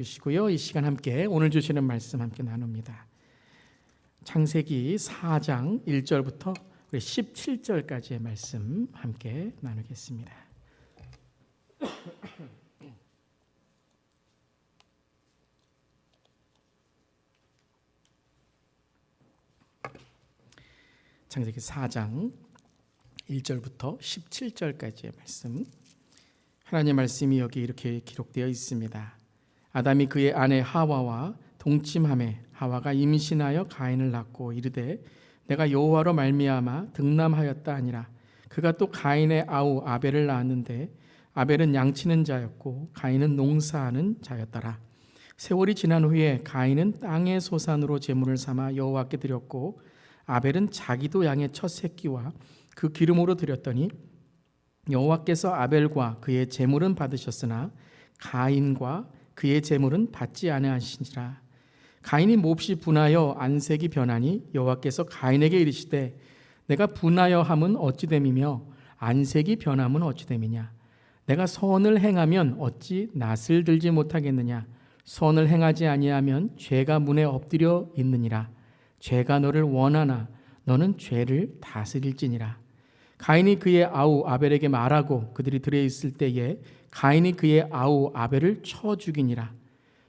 주시고요. 이 시간 함께 오늘 주시는 말씀 함께 나눕니다. 창세기 4장 1절부터 17절까지의 말씀 함께 나누겠습니다. 창세기 4장 1절부터 17절까지의 말씀. 하나님의 말씀이 여기 이렇게 기록되어 있습니다. 아담이 그의 아내 하와와 동침하매 하와가 임신하여 가인을 낳고 이르되 내가 여호와로 말미암아 득남하였다 하니라. 그가 또 가인의 아우 아벨을 낳았는데 아벨은 양치는 자였고 가인은 농사하는 자였더라. 세월이 지난 후에 가인은 땅의 소산으로 제물을 삼아 여호와께 드렸고 아벨은 자기도 양의 첫 새끼와 그 기름으로 드렸더니 여호와께서 아벨과 그의 제물은 받으셨으나 가인과 그의 제물은 받지 아니하시니라. 가인이 몹시 분하여 안색이 변하니 여호와께서 가인에게 이르시되 내가 분하여 함은 어찌 됨이며 안색이 변함은 어찌 됨이냐. 내가 선을 행하면 어찌 낯을 들지 못하겠느냐. 선을 행하지 아니하면 죄가 문에 엎드려 있느니라. 죄가 너를 원하나 너는 죄를 다스릴지니라. 가인이 그의 아우 아벨에게 말하고 그들이 들에 있을 때에 가인이 그의 아우 아벨을 쳐 죽이니라.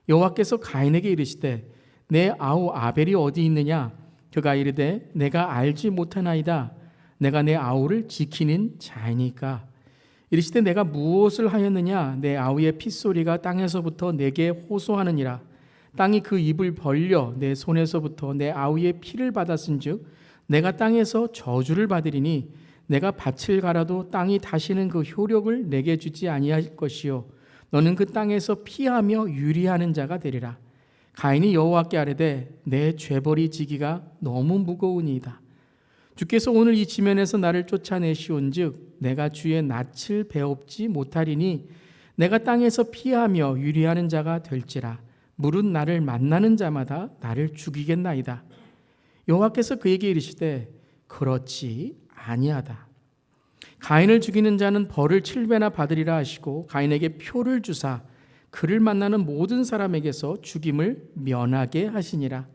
여호와께서 가인에게 이르시되 내 아우 아벨이 어디 있느냐. 그가 이르되 내가 알지 못하나이다. 내가 내 아우를 지키는 자이니까. 이르시되 내가 무엇을 하였느냐. 내 아우의 핏소리가 땅에서부터 내게 호소하느니라. 땅이 그 입을 벌려 내 손에서부터 내 아우의 피를 받았은즉 내가 땅에서 저주를 받으리니 내가 밭을 갈아도 땅이 다시는 그 효력을 내게 주지 아니할 것이요 너는 그 땅에서 피하며 유리하는 자가 되리라. 가인이 여호와께 아뢰되 내 죄벌이 지기가 너무 무거우니이다. 주께서 오늘 이 지면에서 나를 쫓아내시온즉 내가 주의 낯을 배웁지 못하리니 내가 땅에서 피하며 유리하는 자가 될지라. 물은 나를 만나는 자마다 나를 죽이겠나이다. 여호와께서 그에게 이르시되 그렇지 아니하다. 가인을 죽이는 자는 벌을 7배나 받으리라 하시고 가인에게 표를 주사 그를 만나는 모든 사람에게서 죽임을 면하게 하시니라.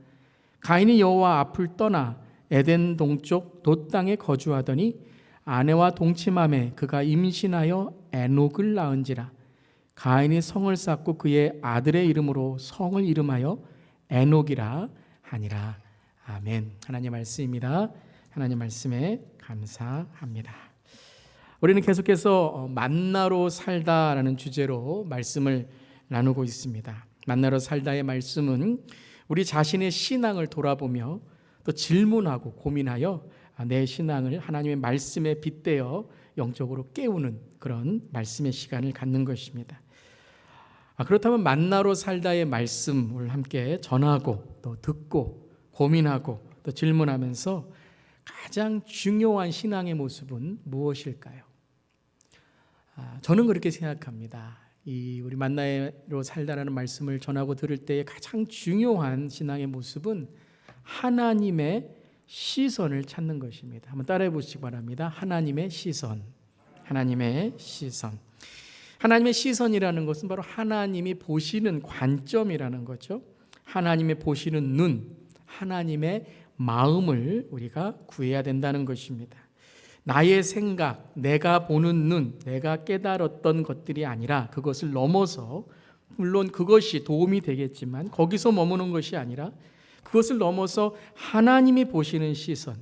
가인이 여호와 앞을 떠나 에덴 동쪽 돛 땅에 거주하더니 아내와 동침함에 그가 임신하여 에녹을 낳은지라. 가인이 성을 쌓고 그의 아들의 이름으로 성을 이름하여 에녹이라 하니라. 아멘. 하나님의 말씀입니다. 하나님 말씀에 감사합니다. 우리는 계속해서 만나로 살다라는 주제로 말씀을 나누고 있습니다. 만나로 살다의 말씀은 우리 자신의 신앙을 돌아보며 또 질문하고 고민하여 내 신앙을 하나님의 말씀에 빗대어 영적으로 깨우는 그런 말씀의 시간을 갖는 것입니다. 그렇다면 만나로 살다의 말씀을 함께 전하고 또 듣고 고민하고 또 질문하면서 가장 중요한 신앙의 모습은 무엇일까요? 저는 그렇게 생각합니다. 우리 만나로 살다라는 말씀을 전하고 들을 때의 가장 중요한 신앙의 모습은 하나님의 시선을 찾는 것입니다. 한번 따라해 보시기 바랍니다. 하나님의 시선. 하나님의 시선. 하나님의 시선이라는 것은 바로 하나님이 보시는 관점이라는 거죠. 하나님의 보시는 눈, 하나님의 마음을 우리가 구해야 된다는 것입니다. 나의 생각, 내가 보는 눈, 내가 깨달았던 것들이 아니라 그것을 넘어서, 물론 그것이 도움이 되겠지만 거기서 머무는 것이 아니라 그것을 넘어서 하나님이 보시는 시선,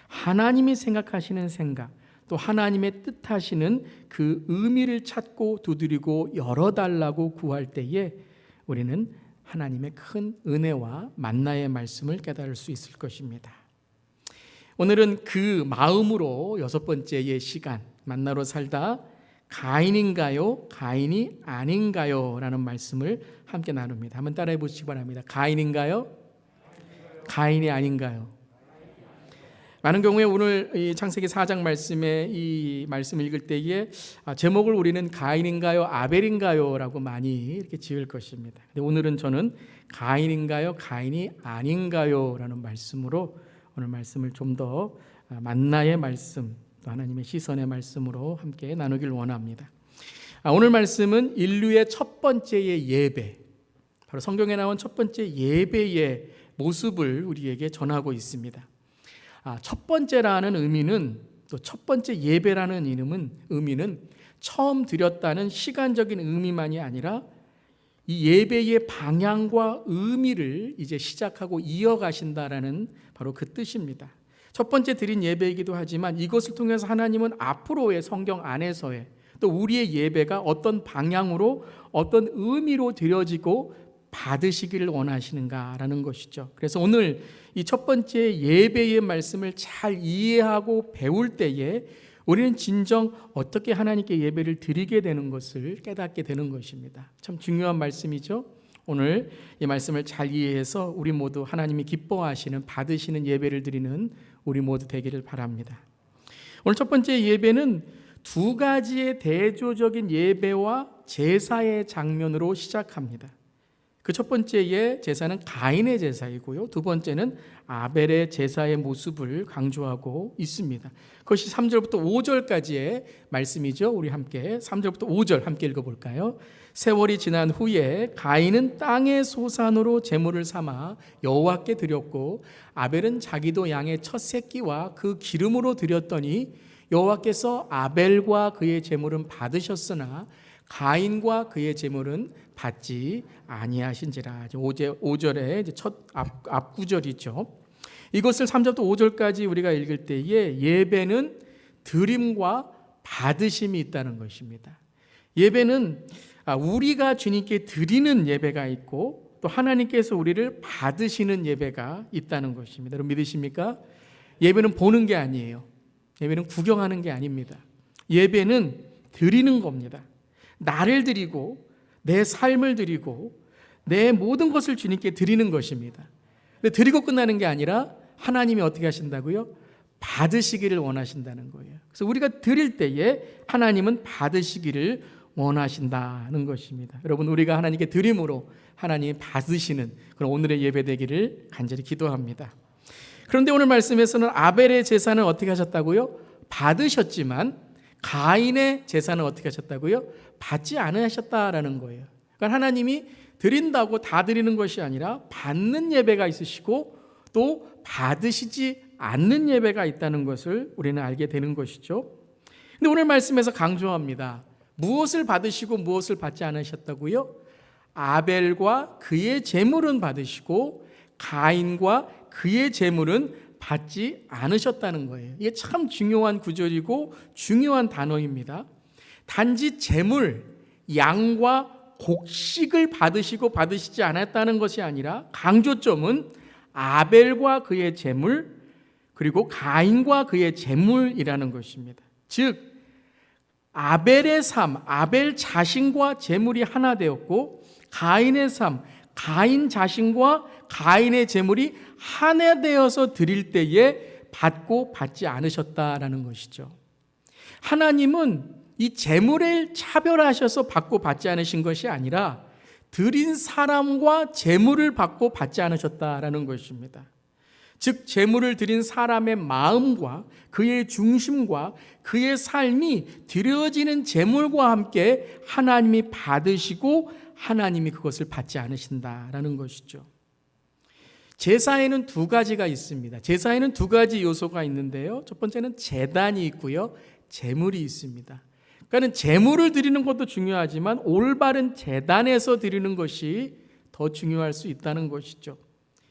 하나님이 생각하시는 생각, 또 하나님의 뜻하시는 그 의미를 찾고 두드리고 열어달라고 구할 때에 우리는 하나님의 큰 은혜와 만나의 말씀을 깨달을 수 있을 것입니다. 오늘은 그 마음으로 여섯 번째의 시간, 만나로 살다 가인인가요? 가인이 아닌가요? 라는 말씀을 함께 나눕니다. 한번 따라해 보시기 바랍니다. 가인인가요? 가인이 아닌가요? 많은 경우에 오늘 이 창세기 4장 말씀에 이 말씀을 읽을 때에 제목을 우리는 가인인가요? 아벨인가요? 라고 많이 이렇게 지을 것입니다. 근데 오늘은 저는 가인인가요? 가인이 아닌가요? 라는 말씀으로 오늘 말씀을 좀 더 만나의 말씀, 또 하나님의 시선의 말씀으로 함께 나누길 원합니다. 오늘 말씀은 인류의 첫 번째의 예배, 바로 성경에 나온 첫 번째 예배의 모습을 우리에게 전하고 있습니다. 첫 번째라는 의미는, 또 첫 번째 예배라는 의미는 처음 드렸다는 시간적인 의미만이 아니라 이 예배의 방향과 의미를 이제 시작하고 이어가신다라는 바로 그 뜻입니다. 첫 번째 드린 예배이기도 하지만 이것을 통해서 하나님은 앞으로의 성경 안에서의 또 우리의 예배가 어떤 방향으로 어떤 의미로 드려지고 받으시기를 원하시는가라는 것이죠. 그래서 오늘 이 첫 번째 예배의 말씀을 잘 이해하고 배울 때에 우리는 진정 어떻게 하나님께 예배를 드리게 되는 것을 깨닫게 되는 것입니다. 참 중요한 말씀이죠. 오늘 이 말씀을 잘 이해해서 우리 모두 하나님이 기뻐하시는 받으시는 예배를 드리는 우리 모두 되기를 바랍니다. 오늘 첫 번째 예배는 두 가지의 대조적인 예배와 제사의 장면으로 시작합니다. 그 첫 번째의 제사는 가인의 제사이고요. 두 번째는 아벨의 제사의 모습을 강조하고 있습니다. 그것이 3절부터 5절까지의 말씀이죠. 우리 함께 3절부터 5절 함께 읽어볼까요? 세월이 지난 후에 가인은 땅의 소산으로 제물을 삼아 여호와께 드렸고 아벨은 자기도 양의 첫 새끼와 그 기름으로 드렸더니 여호와께서 아벨과 그의 제물은 받으셨으나 가인과 그의 제물은 받지 아니하신지라. 5절의 첫 앞구절이죠. 이것을 3절부터 5절까지 우리가 읽을 때에 예배는 드림과 받으심이 있다는 것입니다. 예배는 우리가 주님께 드리는 예배가 있고 또 하나님께서 우리를 받으시는 예배가 있다는 것입니다. 여러분 믿으십니까? 예배는 보는 게 아니에요. 예배는 구경하는 게 아닙니다. 예배는 드리는 겁니다. 나를 드리고 내 삶을 드리고 내 모든 것을 주님께 드리는 것입니다. 근데 드리고 끝나는 게 아니라 하나님이 어떻게 하신다고요? 받으시기를 원하신다는 거예요. 그래서 우리가 드릴 때에 하나님은 받으시기를 원하신다는 것입니다. 여러분 우리가 하나님께 드림으로 하나님이 받으시는 그런 오늘의 예배 되기를 간절히 기도합니다. 그런데 오늘 말씀에서는 아벨의 제사는 어떻게 하셨다고요? 받으셨지만 가인의 제사는 어떻게 하셨다고요? 받지 않으셨다라는 거예요. 그러니까 하나님이 드린다고 다 드리는 것이 아니라 받는 예배가 있으시고 또 받으시지 않는 예배가 있다는 것을 우리는 알게 되는 것이죠. 근데 오늘 말씀에서 강조합니다. 무엇을 받으시고 무엇을 받지 않으셨다고요? 아벨과 그의 제물은 받으시고 가인과 그의 제물은 받지 않으셨다는 거예요. 이게 참 중요한 구절이고 중요한 단어입니다. 단지 제물, 양과 곡식을 받으시고 받으시지 않았다는 것이 아니라 강조점은 아벨과 그의 제물 그리고 가인과 그의 제물이라는 것입니다. 즉 아벨의 삶, 아벨 자신과 제물이 하나 되었고 가인의 삶, 가인 자신과 가인의 제물이 하나 되어서 드릴 때에 받고 받지 않으셨다라는 것이죠. 하나님은 이 제물을 차별하셔서 받고 받지 않으신 것이 아니라 드린 사람과 제물을 받고 받지 않으셨다라는 것입니다. 즉 제물을 드린 사람의 마음과 그의 중심과 그의 삶이 드려지는 제물과 함께 하나님이 받으시고 하나님이 그것을 받지 않으신다라는 것이죠. 제사에는 두 가지가 있습니다. 제사에는 두 가지 요소가 있는데요. 첫 번째는 제단이 있고요. 제물이 있습니다. 그러니까 제물을 드리는 것도 중요하지만 올바른 제단에서 드리는 것이 더 중요할 수 있다는 것이죠.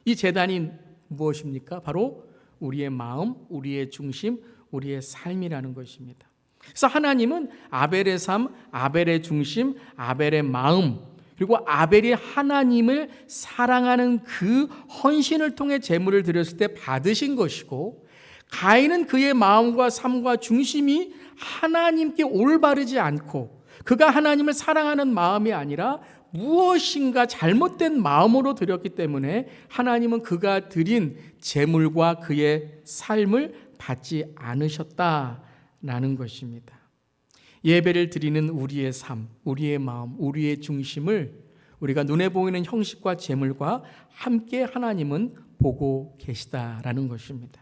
이 제단이 무엇입니까? 바로 우리의 마음, 우리의 중심, 우리의 삶이라는 것입니다. 그래서 하나님은 아벨의 삶, 아벨의 중심, 아벨의 마음 그리고 아벨이 하나님을 사랑하는 그 헌신을 통해 제물을 드렸을 때 받으신 것이고 가인은 그의 마음과 삶과 중심이 하나님께 올바르지 않고 그가 하나님을 사랑하는 마음이 아니라 무엇인가 잘못된 마음으로 드렸기 때문에 하나님은 그가 드린 제물과 그의 삶을 받지 않으셨다라는 것입니다. 예배를 드리는 우리의 삶, 우리의 마음, 우리의 중심을 우리가 눈에 보이는 형식과 제물과 함께 하나님은 보고 계시다라는 것입니다.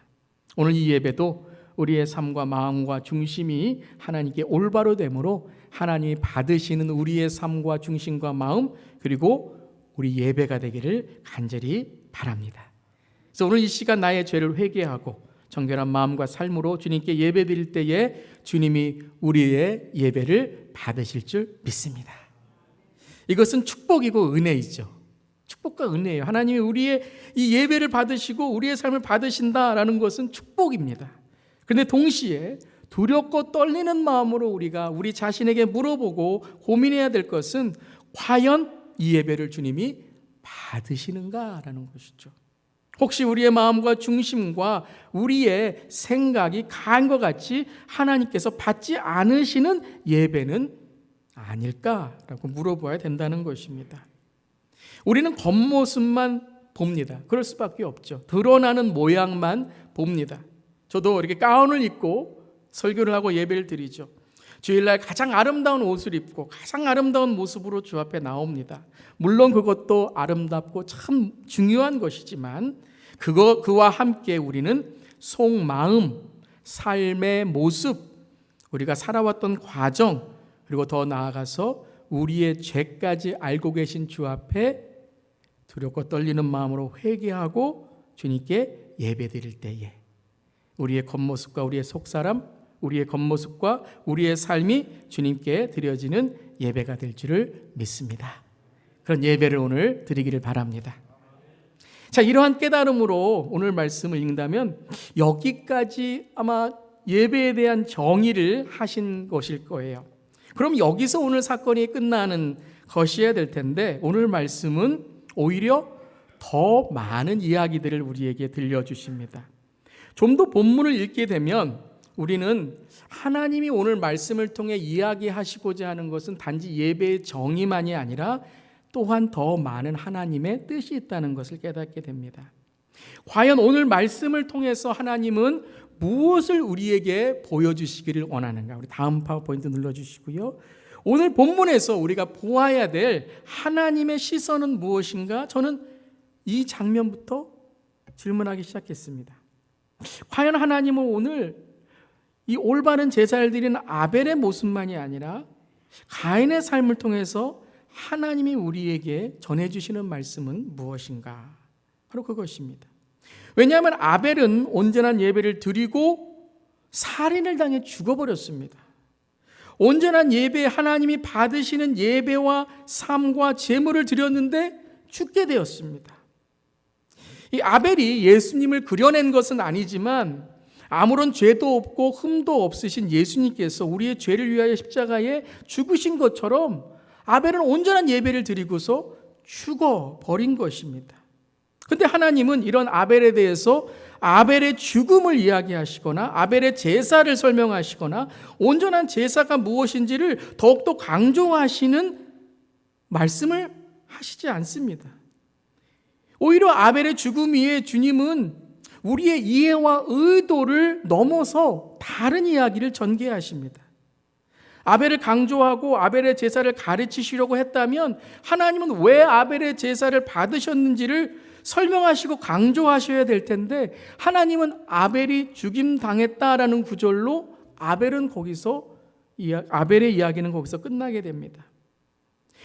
오늘 이 예배도 우리의 삶과 마음과 중심이 하나님께 올바로 되므로 하나님이 받으시는 우리의 삶과 중심과 마음 그리고 우리 예배가 되기를 간절히 바랍니다. 그래서 오늘 이 시간 나의 죄를 회개하고 정결한 마음과 삶으로 주님께 예배 드릴 때에 주님이 우리의 예배를 받으실 줄 믿습니다. 이것은 축복이고 은혜이죠. 축복과 은혜예요. 하나님이 우리의 이 예배를 받으시고 우리의 삶을 받으신다라는 것은 축복입니다. 그런데 동시에 두렵고 떨리는 마음으로 우리가 우리 자신에게 물어보고 고민해야 될 것은 과연 이 예배를 주님이 받으시는가라는 것이죠. 혹시 우리의 마음과 중심과 우리의 생각이 가한 것 같이 하나님께서 받지 않으시는 예배는 아닐까라고 물어봐야 된다는 것입니다. 우리는 겉모습만 봅니다. 그럴 수밖에 없죠. 드러나는 모양만 봅니다. 저도 이렇게 가운을 입고 설교를 하고 예배를 드리죠. 주일날 가장 아름다운 옷을 입고 가장 아름다운 모습으로 주 앞에 나옵니다. 물론 그것도 아름답고 참 중요한 것이지만 그와 함께 우리는 속마음, 삶의 모습, 우리가 살아왔던 과정, 그리고 더 나아가서 우리의 죄까지 알고 계신 주 앞에 두렵고 떨리는 마음으로 회개하고 주님께 예배드릴 때에 우리의 겉모습과 우리의 속사람, 우리의 겉모습과 우리의 삶이 주님께 드려지는 예배가 될 줄을 믿습니다. 그런 예배를 오늘 드리기를 바랍니다. 자, 이러한 깨달음으로 오늘 말씀을 읽는다면 여기까지 아마 예배에 대한 정의를 하신 것일 거예요. 그럼 여기서 오늘 사건이 끝나는 것이어야 될 텐데 오늘 말씀은 오히려 더 많은 이야기들을 우리에게 들려주십니다. 좀 더 본문을 읽게 되면 우리는 하나님이 오늘 말씀을 통해 이야기하시고자 하는 것은 단지 예배의 정의만이 아니라 또한 더 많은 하나님의 뜻이 있다는 것을 깨닫게 됩니다. 과연 오늘 말씀을 통해서 하나님은 무엇을 우리에게 보여주시기를 원하는가? 우리 다음 파워포인트 눌러주시고요. 오늘 본문에서 우리가 보아야 될 하나님의 시선은 무엇인가? 저는 이 장면부터 질문하기 시작했습니다. 과연 하나님은 오늘 이 올바른 제사를 드리는 아벨의 모습만이 아니라 가인의 삶을 통해서 하나님이 우리에게 전해주시는 말씀은 무엇인가? 바로 그것입니다. 왜냐하면 아벨은 온전한 예배를 드리고 살인을 당해 죽어버렸습니다. 온전한 예배, 하나님이 받으시는 예배와 삶과 제물을 드렸는데 죽게 되었습니다. 이 아벨이 예수님을 그려낸 것은 아니지만 아무런 죄도 없고 흠도 없으신 예수님께서 우리의 죄를 위하여 십자가에 죽으신 것처럼 아벨은 온전한 예배를 드리고서 죽어버린 것입니다. 그런데 하나님은 이런 아벨에 대해서 아벨의 죽음을 이야기하시거나 아벨의 제사를 설명하시거나 온전한 제사가 무엇인지를 더욱더 강조하시는 말씀을 하시지 않습니다. 오히려 아벨의 죽음 위에 주님은 우리의 이해와 의도를 넘어서 다른 이야기를 전개하십니다. 아벨을 강조하고 아벨의 제사를 가르치시려고 했다면 하나님은 왜 아벨의 제사를 받으셨는지를 설명하시고 강조하셔야 될 텐데 하나님은 아벨이 죽임당했다라는 구절로 아벨의 이야기는 거기서 끝나게 됩니다.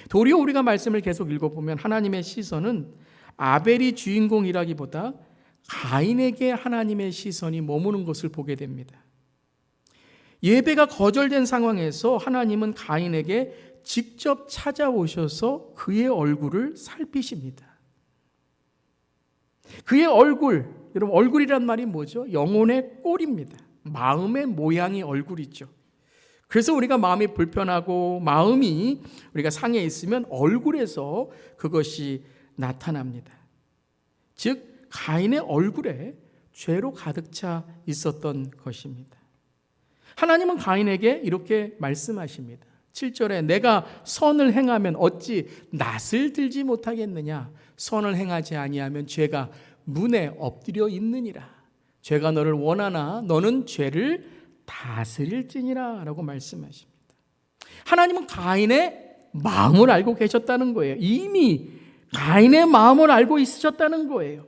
도리어 우리가 말씀을 계속 읽어보면 하나님의 시선은 아벨이 주인공이라기보다 가인에게 하나님의 시선이 머무는 것을 보게 됩니다. 예배가 거절된 상황에서 하나님은 가인에게 직접 찾아오셔서 그의 얼굴을 살피십니다. 그의 얼굴, 여러분 얼굴이란 말이 뭐죠? 영혼의 꼴입니다. 마음의 모양이 얼굴이죠. 그래서 우리가 마음이 불편하고 마음이 우리가 상해 있으면 얼굴에서 그것이 나타납니다. 즉 가인의 얼굴에 죄로 가득 차 있었던 것입니다. 하나님은 가인에게 이렇게 말씀하십니다. 7절에 내가 선을 행하면 어찌 낯을 들지 못하겠느냐? 선을 행하지 아니하면 죄가 문에 엎드려 있느니라. 죄가 너를 원하나 너는 죄를 다스릴지니라 라고 말씀하십니다. 하나님은 가인의 마음을 알고 계셨다는 거예요. 이미 가인의 마음을 알고 있으셨다는 거예요.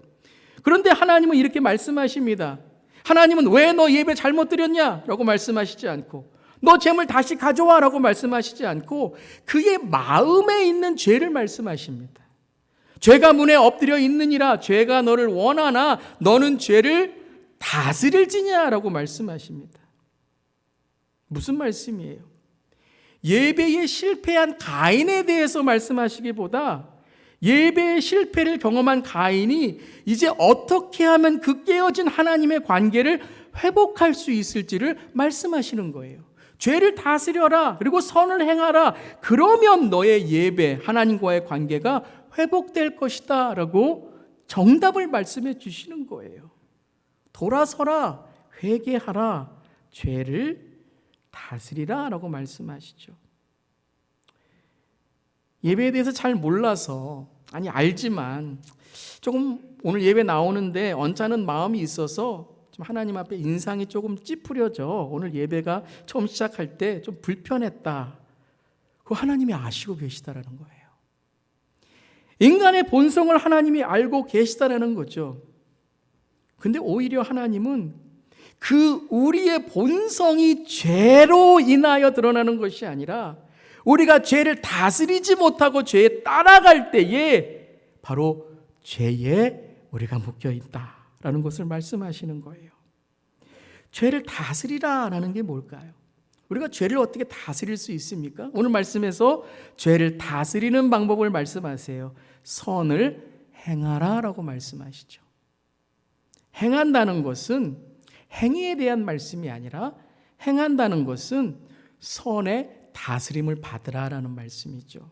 그런데 하나님은 이렇게 말씀하십니다. 하나님은 왜 너 예배 잘못 드렸냐? 라고 말씀하시지 않고 너 재물 다시 가져와 라고 말씀하시지 않고 그의 마음에 있는 죄를 말씀하십니다. 죄가 문에 엎드려 있느니라. 죄가 너를 원하나 너는 죄를 다스릴지냐라고 말씀하십니다. 무슨 말씀이에요? 예배에 실패한 가인에 대해서 말씀하시기보다 예배의 실패를 경험한 가인이 이제 어떻게 하면 그 깨어진 하나님의 관계를 회복할 수 있을지를 말씀하시는 거예요. 죄를 다스려라. 그리고 선을 행하라. 그러면 너의 예배, 하나님과의 관계가 회복될 것이다 라고 정답을 말씀해 주시는 거예요. 돌아서라. 회개하라. 죄를 다스리라 라고 말씀하시죠. 예배에 대해서 잘 몰라서, 아니 알지만 조금 오늘 예배 나오는데 언짢은 마음이 있어서 좀 하나님 앞에 인상이 조금 찌푸려져. 오늘 예배가 처음 시작할 때 좀 불편했다. 그거 하나님이 아시고 계시다라는 거예요. 인간의 본성을 하나님이 알고 계시다라는 거죠. 근데 오히려 하나님은 그 우리의 본성이 죄로 인하여 드러나는 것이 아니라 우리가 죄를 다스리지 못하고 죄에 따라갈 때에 바로 죄에 우리가 묶여 있다라는 것을 말씀하시는 거예요. 죄를 다스리라라는 게 뭘까요? 우리가 죄를 어떻게 다스릴 수 있습니까? 오늘 말씀에서 죄를 다스리는 방법을 말씀하세요. 선을 행하라라고 말씀하시죠. 행한다는 것은 행위에 대한 말씀이 아니라 행한다는 것은 선의 다스림을 받으라라는 말씀이죠.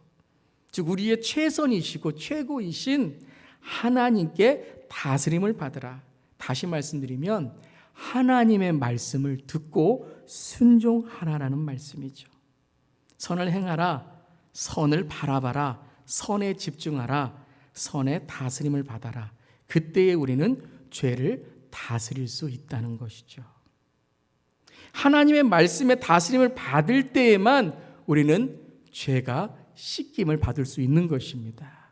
즉 우리의 최선이시고 최고이신 하나님께 다스림을 받으라. 다시 말씀드리면 하나님의 말씀을 듣고 순종하라라는 말씀이죠. 선을 행하라. 선을 바라봐라. 선에 집중하라. 선의 다스림을 받아라. 그때에 우리는 죄를 다스릴 수 있다는 것이죠. 하나님의 말씀의 다스림을 받을 때에만 우리는 죄가 씻김을 받을 수 있는 것입니다.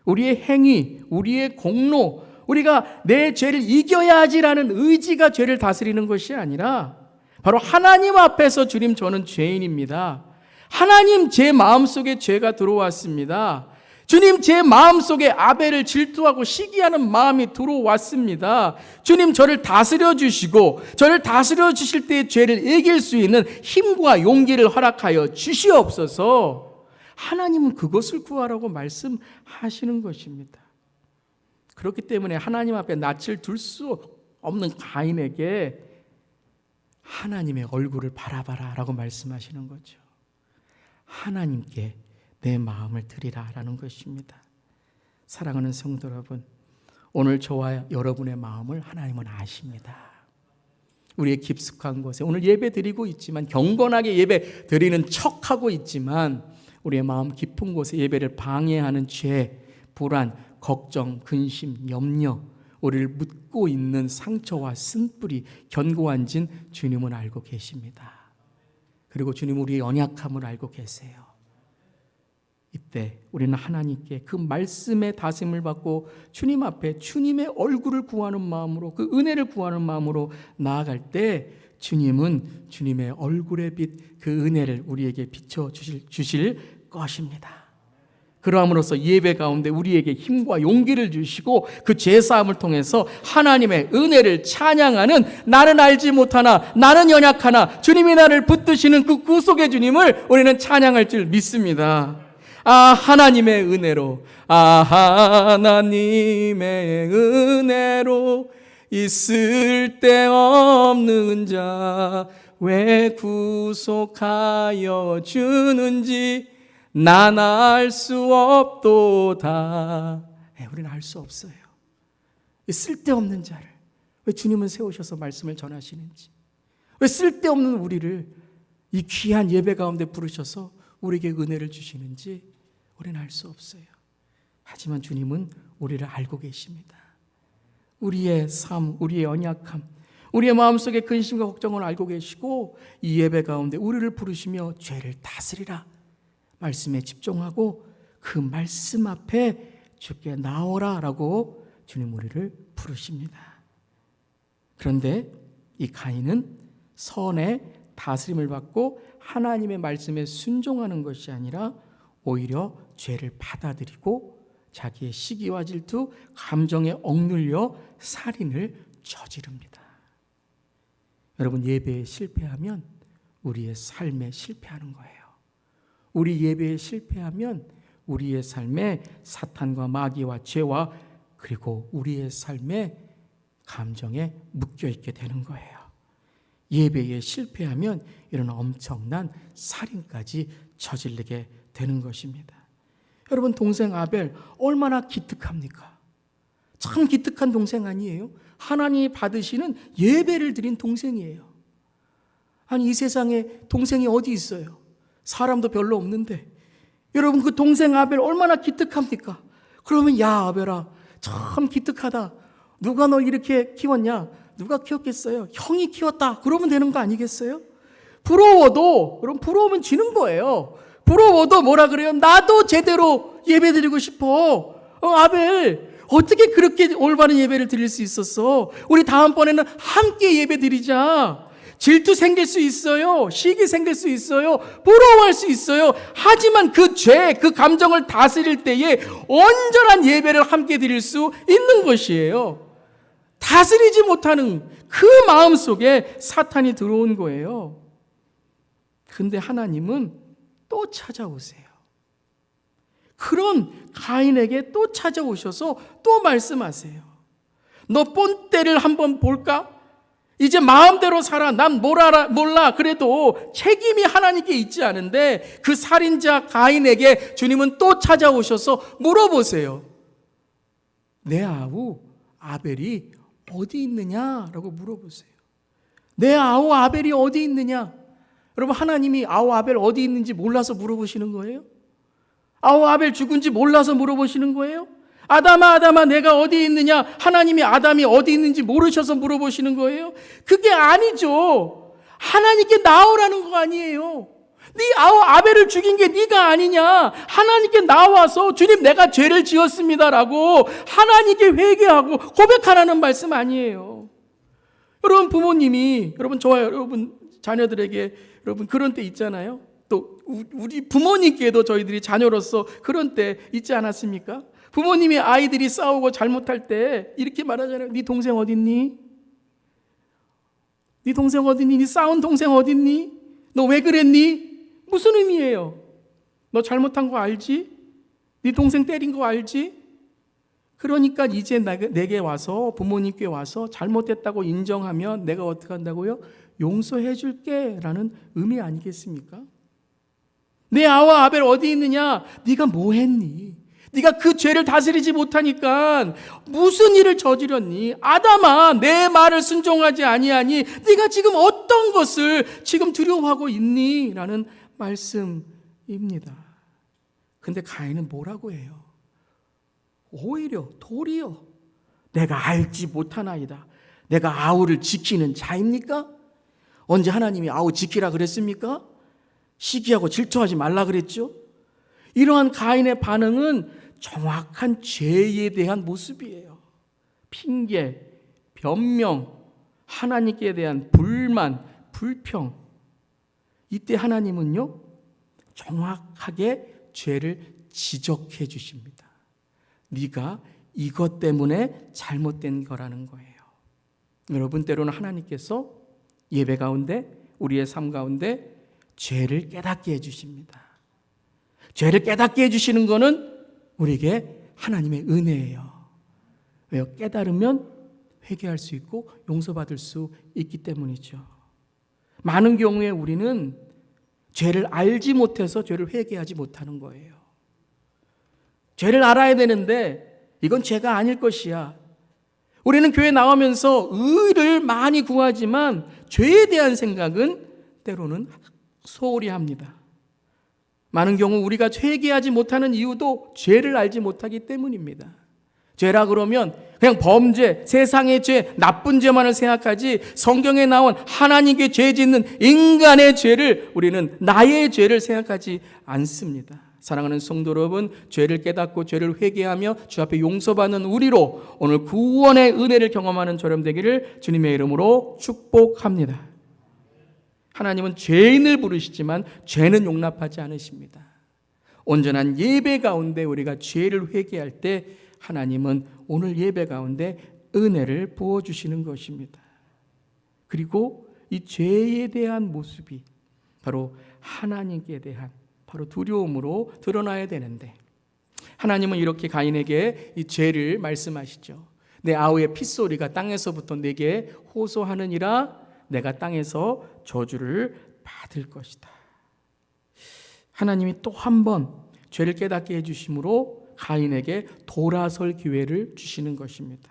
우리의 행위, 우리의 공로, 우리가 내 죄를 이겨야 하지라는 의지가 죄를 다스리는 것이 아니라 바로 하나님 앞에서 주님 저는 죄인입니다. 하나님 제 마음속에 죄가 들어왔습니다. 주님 제 마음속에 아벨을 질투하고 시기하는 마음이 들어왔습니다. 주님 저를 다스려 주시고 저를 다스려 주실 때의 죄를 이길 수 있는 힘과 용기를 허락하여 주시옵소서. 하나님은 그것을 구하라고 말씀하시는 것입니다. 그렇기 때문에 하나님 앞에 낯을 둘 수 없는 가인에게 하나님의 얼굴을 바라봐라 라고 말씀하시는 거죠. 하나님께 내 마음을 드리라라는 것입니다. 사랑하는 성도 여러분, 오늘 저와 여러분의 마음을 하나님은 아십니다. 우리의 깊숙한 곳에 오늘 예배 드리고 있지만 경건하게 예배 드리는 척하고 있지만 우리의 마음 깊은 곳에 예배를 방해하는 죄, 불안, 걱정, 근심, 염려, 우리를 묻고 있는 상처와 쓴뿌리, 견고한 진 주님은 알고 계십니다. 그리고 주님 우리의 연약함을 알고 계세요. 이때 우리는 하나님께 그 말씀의 다짐을 받고 주님 앞에 주님의 얼굴을 구하는 마음으로 그 은혜를 구하는 마음으로 나아갈 때 주님은 주님의 얼굴의 빛 그 은혜를 우리에게 비춰 주실 것입니다. 그러함으로써 예배 가운데 우리에게 힘과 용기를 주시고 그 죄사함을 통해서 하나님의 은혜를 찬양하는 나는 알지 못하나 나는 연약하나 주님이 나를 붙드시는 그 구속의 주님을 우리는 찬양할 줄 믿습니다. 하나님의 은혜로 하나님의 은혜로 있을 데 없는 자 왜 구속하여 주는지 난 알 수 없도다. 우리는 알 수 없어요. 쓸데없는 자를 왜 주님은 세우셔서 말씀을 전하시는지, 왜 쓸데없는 우리를 이 귀한 예배 가운데 부르셔서 우리에게 은혜를 주시는지 우리는 알 수 없어요. 하지만 주님은 우리를 알고 계십니다. 우리의 삶, 우리의 연약함, 우리의 마음속의 근심과 걱정을 알고 계시고 이 예배 가운데 우리를 부르시며 죄를 다스리라 말씀에 집중하고 그 말씀 앞에 주께 나오라 라고 주님 우리를 부르십니다. 그런데 이 가인은 선의 다스림을 받고 하나님의 말씀에 순종하는 것이 아니라 오히려 죄를 받아들이고 자기의 시기와 질투, 감정에 억눌려 살인을 저지릅니다. 여러분, 예배에 실패하면 우리의 삶에 실패하는 거예요. 우리 예배에 실패하면 우리의 삶에 사탄과 마귀와 죄와 그리고 우리의 삶에 감정에 묶여있게 되는 거예요. 예배에 실패하면 이런 엄청난 살인까지 저지르게 되는 것입니다. 여러분, 동생 아벨 얼마나 기특합니까? 참 기특한 동생 아니에요? 하나님이 받으시는 예배를 드린 동생이에요. 아니, 이 세상에 동생이 어디 있어요? 사람도 별로 없는데 여러분, 그 동생 아벨 얼마나 기특합니까? 그러면 야 아벨아, 참 기특하다. 누가 널 이렇게 키웠냐? 누가 키웠겠어요? 형이 키웠다. 그러면 되는 거 아니겠어요? 부러워도, 그럼 부러우면 지는 거예요. 부러워도 뭐라 그래요? 나도 제대로 예배드리고 싶어. 아벨, 어떻게 그렇게 올바른 예배를 드릴 수 있었어? 우리 다음번에는 함께 예배 드리자. 질투 생길 수 있어요. 시기 생길 수 있어요. 부러워할 수 있어요. 하지만 그 죄, 그 감정을 다스릴 때에 온전한 예배를 함께 드릴 수 있는 것이에요. 다스리지 못하는 그 마음 속에 사탄이 들어온 거예요. 근데 하나님은 또 찾아오세요. 그런 가인에게 또 찾아오셔서 또 말씀하세요. 너 본때를 한번 볼까? 이제 마음대로 살아. 난 몰라. 그래도 책임이 하나님께 있지 않은데 그 살인자 가인에게 주님은 또 찾아오셔서 물어보세요. 내 아우 아벨이 어디 있느냐라고 물어보세요. 내 아우 아벨이 어디 있느냐? 여러분, 하나님이 아우 아벨 어디 있는지 몰라서 물어보시는 거예요? 아우 아벨 죽은지 몰라서 물어보시는 거예요? 아담아 내가 어디 있느냐? 하나님이 아담이 어디 있는지 모르셔서 물어보시는 거예요? 그게 아니죠. 하나님께 나오라는 거 아니에요. 네 아우 아벨을 죽인 게 네가 아니냐? 하나님께 나와서 주님 내가 죄를 지었습니다라고 하나님께 회개하고 고백하라는 말씀 아니에요. 여러분, 부모님이 저와 여러분 자녀들에게 여러분 그런 때 있잖아요. 또 우리 부모님께도 저희들이 자녀로서 그런 때 있지 않았습니까? 부모님이 아이들이 싸우고 잘못할 때 이렇게 말하잖아요. 네 동생 어딨니? 네 동생 어딨니? 네 싸운 동생 어딨니? 너 왜 그랬니? 무슨 의미예요? 너 잘못한 거 알지? 네 동생 때린 거 알지? 그러니까 이제 내게 와서 부모님께 와서 잘못했다고 인정하면 내가 어떻게 한다고요? 용서해 줄게 라는 의미 아니겠습니까? 내 아와 아벨 어디 있느냐? 네가 뭐 했니? 네가 그 죄를 다스리지 못하니까 무슨 일을 저질렀니? 아담아, 내 말을 순종하지 아니하니 네가 지금 어떤 것을 지금 두려워하고 있니? 라는 말씀입니다. 근데 가인은 뭐라고 해요? 오히려 도리어 내가 알지 못하나이다. 내가 아우를 지키는 자입니까? 언제 하나님이 아우 지키라 그랬습니까? 시기하고 질투하지 말라 그랬죠? 이러한 가인의 반응은 정확한 죄에 대한 모습이에요. 핑계, 변명, 하나님께 대한 불만, 불평. 이때 하나님은요, 정확하게 죄를 지적해 주십니다. 네가 이것 때문에 잘못된 거라는 거예요. 여러분, 때로는 하나님께서 예배 가운데, 우리의 삶 가운데 죄를 깨닫게 해주십니다. 죄를 깨닫게 해주시는 것은 우리에게 하나님의 은혜예요. 왜요? 깨달으면 회개할 수 있고 용서받을 수 있기 때문이죠. 많은 경우에 우리는 죄를 알지 못해서 죄를 회개하지 못하는 거예요. 죄를 알아야 되는데 이건 죄가 아닐 것이야. 우리는 교회 나오면서 의를 많이 구하지만 죄에 대한 생각은 때로는 소홀히 합니다. 많은 경우 우리가 회개하지 못하는 이유도 죄를 알지 못하기 때문입니다. 죄라 그러면 그냥 범죄, 세상의 죄, 나쁜 죄만을 생각하지 성경에 나온 하나님께 죄 짓는 인간의 죄를 우리는 나의 죄를 생각하지 않습니다. 사랑하는 성도 여러분, 죄를 깨닫고 죄를 회개하며 주 앞에 용서받는 우리로 오늘 구원의 은혜를 경험하는 저렴 되기를 주님의 이름으로 축복합니다. 하나님은 죄인을 부르시지만 죄는 용납하지 않으십니다. 온전한 예배 가운데 우리가 죄를 회개할 때 하나님은 오늘 예배 가운데 은혜를 부어주시는 것입니다. 그리고 이 죄에 대한 모습이 바로 하나님께 대한 바로 두려움으로 드러나야 되는데, 하나님은 이렇게 가인에게 이 죄를 말씀하시죠. 내 아우의 핏소리가 땅에서부터 내게 호소하느니라. 내가 땅에서 저주를 받을 것이다. 하나님이 또 한 번 죄를 깨닫게 해주심으로 가인에게 돌아설 기회를 주시는 것입니다.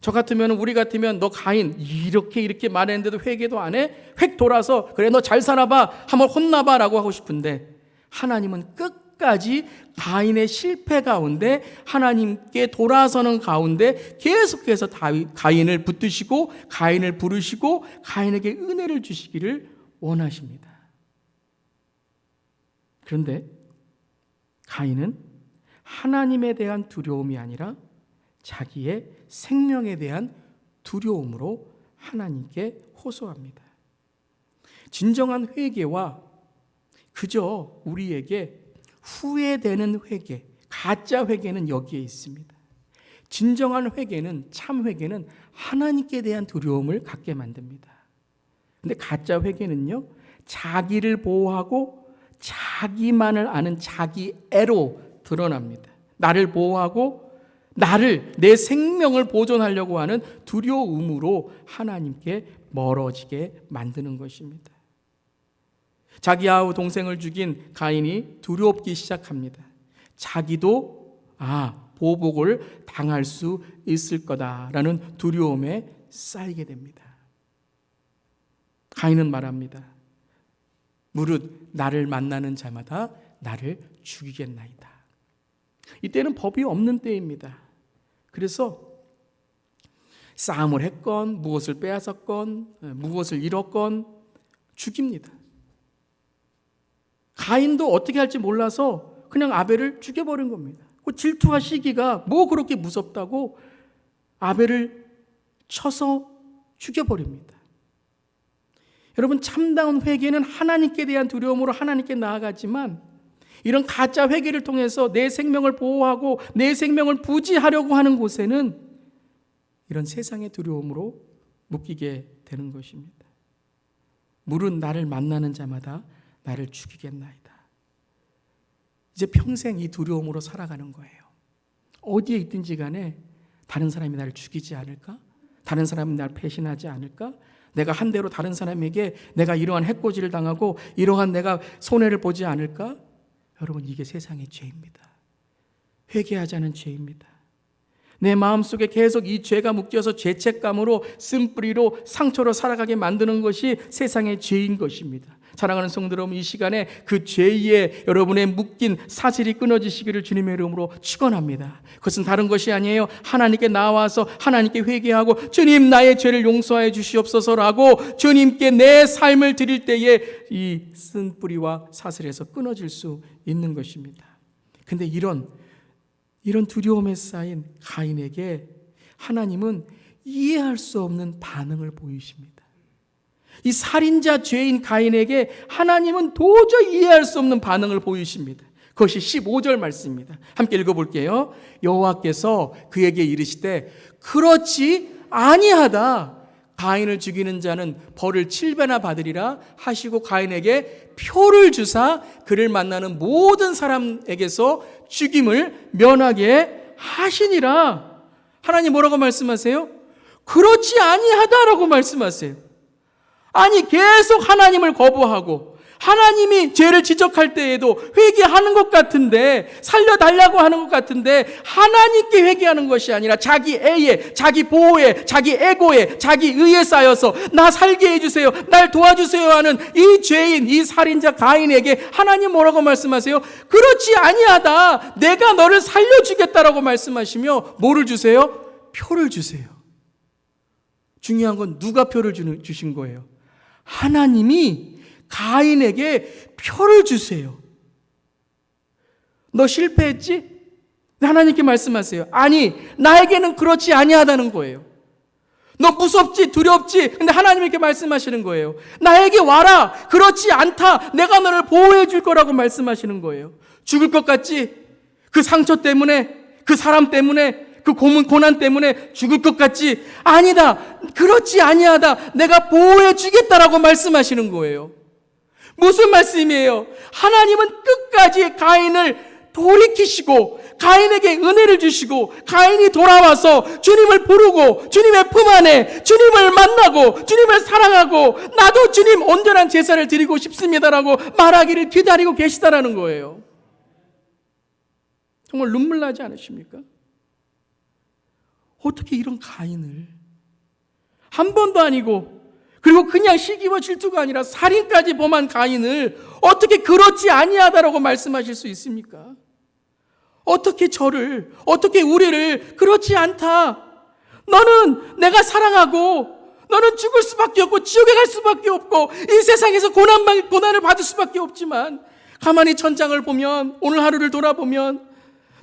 저 같으면, 우리 같으면 너 가인 이렇게 말했는데도 회개도 안 해? 획 돌아서 그래 너 잘 살아봐, 한번 혼나봐 라고 하고 싶은데, 하나님은 끝까지 가인의 실패 가운데 하나님께 돌아서는 가운데 계속해서 가인을 붙드시고 가인을 부르시고 가인에게 은혜를 주시기를 원하십니다. 그런데 가인은 하나님에 대한 두려움이 아니라 자기의 생명에 대한 두려움으로 하나님께 호소합니다. 진정한 회개와 그저 우리에게 후회되는 회개, 가짜 회개는 여기에 있습니다. 진정한 회개는, 참 회개는 하나님께 대한 두려움을 갖게 만듭니다. 근데 가짜 회개는요, 자기를 보호하고 자기만을 아는 자기애로 드러납니다. 나를 보호하고 내 생명을 보존하려고 하는 두려움으로 하나님께 멀어지게 만드는 것입니다. 자기 아우 동생을 죽인 가인이 두렵기 시작합니다. 자기도 보복을 당할 수 있을 거다라는 두려움에 쌓이게 됩니다. 가인은 말합니다. 무릇 나를 만나는 자마다 나를 죽이겠나이다. 이때는 법이 없는 때입니다. 그래서 싸움을 했건 무엇을 빼앗았건 무엇을 잃었건 죽입니다. 가인도 어떻게 할지 몰라서 그냥 아벨을 죽여버린 겁니다. 그 질투와 시기가 뭐 그렇게 무섭다고 아벨을 쳐서 죽여버립니다. 여러분, 참다운 회개는 하나님께 대한 두려움으로 하나님께 나아가지만, 이런 가짜 회개를 통해서 내 생명을 보호하고 내 생명을 부지하려고 하는 곳에는 이런 세상의 두려움으로 묶이게 되는 것입니다. 무릇 나를 만나는 자마다 나를 죽이겠나이다. 이제 평생 이 두려움으로 살아가는 거예요. 어디에 있든지 간에 다른 사람이 나를 죽이지 않을까? 다른 사람이 나를 배신하지 않을까? 내가 한 대로 다른 사람에게 내가 이러한 해코지를 당하고 이러한 내가 손해를 보지 않을까? 여러분, 이게 세상의 죄입니다. 회개하자는 죄입니다. 내 마음속에 계속 이 죄가 묶여서 죄책감으로 쓴뿌리로 상처로 살아가게 만드는 것이 세상의 죄인 것입니다. 사랑하는 성도 여러분, 이 시간에 그 죄에 여러분의 묶인 사슬이 끊어지시기를 주님의 이름으로 축원합니다. 그것은 다른 것이 아니에요. 하나님께 나와서 하나님께 회개하고 주님 나의 죄를 용서하여 주시옵소서라고 주님께 내 삶을 드릴 때에 이 쓴뿌리와 사슬에서 끊어질 수 있는 것입니다. 근데 이런 두려움에 쌓인 가인에게 하나님은 이해할 수 없는 반응을 보이십니다. 이 살인자 죄인 가인에게 하나님은 도저히 이해할 수 없는 반응을 보이십니다. 그것이 15절 말씀입니다. 함께 읽어볼게요. 여호와께서 그에게 이르시되 그렇지 아니하다. 가인을 죽이는 자는 벌을 7배나 받으리라 하시고 가인에게 표를 주사 그를 만나는 모든 사람에게서 죽임을 면하게 하시니라. 하나님 뭐라고 말씀하세요? 그렇지 아니하다라고 말씀하세요. 아니, 계속 하나님을 거부하고 하나님이 죄를 지적할 때에도 회개하는 것 같은데, 살려달라고 하는 것 같은데 하나님께 회개하는 것이 아니라 자기 애에, 자기 보호에, 자기 에고에, 자기 의에 쌓여서 나 살게 해주세요, 날 도와주세요 하는 이 죄인, 이 살인자 가인에게 하나님 뭐라고 말씀하세요? 그렇지 아니하다. 내가 너를 살려주겠다라고 말씀하시며 뭐를 주세요? 표를 주세요. 중요한 건 누가 표를 주신 거예요? 하나님이 가인에게 표를 주세요. 너 실패했지? 하나님께 말씀하세요. 아니, 나에게는 그렇지 아니하다는 거예요. 너 무섭지? 두렵지? 근데 하나님께 말씀하시는 거예요. 나에게 와라. 그렇지 않다. 내가 너를 보호해 줄 거라고 말씀하시는 거예요. 죽을 것 같지? 그 상처 때문에, 그 사람 때문에, 그 고난 때문에 죽을 것 같지? 아니다. 그렇지 아니하다. 내가 보호해 주겠다라고 말씀하시는 거예요. 무슨 말씀이에요? 하나님은 끝까지 가인을 돌이키시고 가인에게 은혜를 주시고 가인이 돌아와서 주님을 부르고 주님의 품 안에 주님을 만나고 주님을 사랑하고 나도 주님 온전한 제사를 드리고 싶습니다라고 말하기를 기다리고 계시다라는 거예요. 정말 눈물 나지 않으십니까? 어떻게 이런 가인을 한 번도 아니고 그리고 그냥 시기와 질투가 아니라 살인까지 범한 가인을 어떻게 그렇지 아니하다라고 말씀하실 수 있습니까? 어떻게 저를, 어떻게 우리를 그렇지 않다. 너는 내가 사랑하고 너는 죽을 수밖에 없고 지옥에 갈 수밖에 없고 이 세상에서 고난을 받을 수밖에 없지만 가만히 천장을 보면 오늘 하루를 돌아보면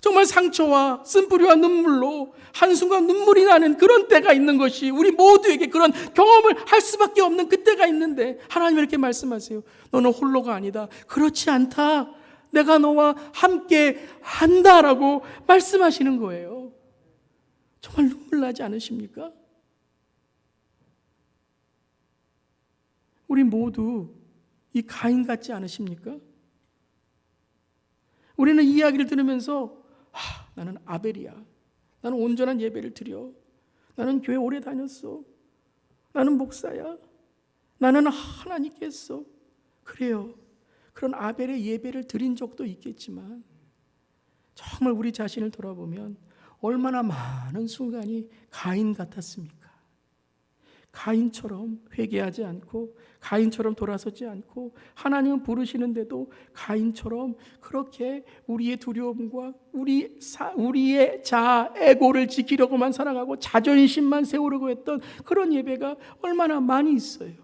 정말 상처와 쓴뿌리와 눈물로 한순간 눈물이 나는 그런 때가 있는 것이 우리 모두에게 그런 경험을 할 수밖에 없는 그때가 있는데 하나님이 이렇게 말씀하세요. 너는 홀로가 아니다. 그렇지 않다. 내가 너와 함께 한다라고 말씀하시는 거예요. 정말 눈물 나지 않으십니까? 우리 모두 이 가인 같지 않으십니까? 우리는 이 이야기를 들으면서 나는 아벨이야. 나는 온전한 예배를 드려. 나는 교회 오래 다녔어. 나는 목사야. 나는 하나님께 했어. 그래요. 그런 아벨의 예배를 드린 적도 있겠지만 정말 우리 자신을 돌아보면 얼마나 많은 순간이 가인 같았습니까? 가인처럼 회개하지 않고 가인처럼 돌아서지 않고 하나님은 부르시는데도 가인처럼 그렇게 우리의 두려움과 우리의 자아, 에고를 지키려고만 살아가고 자존심만 세우려고 했던 그런 예배가 얼마나 많이 있어요.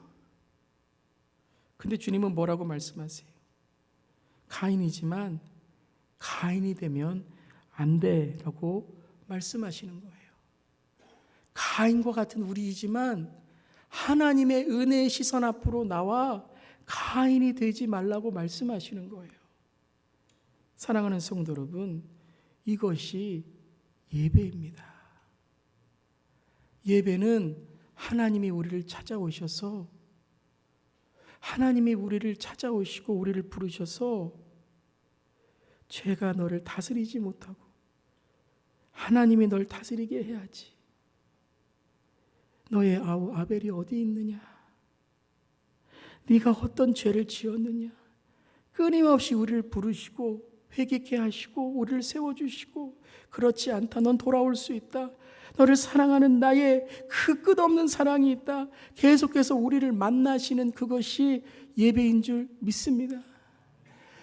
근데 주님은 뭐라고 말씀하세요? 가인이지만 가인이 되면 안 돼라고 말씀하시는 거예요. 가인과 같은 우리이지만 하나님의 은혜의 시선 앞으로 나와 가인이 되지 말라고 말씀하시는 거예요. 사랑하는 성도 여러분, 이것이 예배입니다. 예배는 하나님이 우리를 찾아오셔서 하나님이 우리를 찾아오시고 우리를 부르셔서 죄가 너를 다스리지 못하고 하나님이 널 다스리게 해야지. 너의 아벨이 어디 있느냐? 네가 어떤 죄를 지었느냐? 끊임없이 우리를 부르시고 회개케 하시고 우리를 세워주시고 그렇지 않다. 넌 돌아올 수 있다. 너를 사랑하는 나의 그 끝없는 사랑이 있다. 계속해서 우리를 만나시는 그것이 예배인 줄 믿습니다.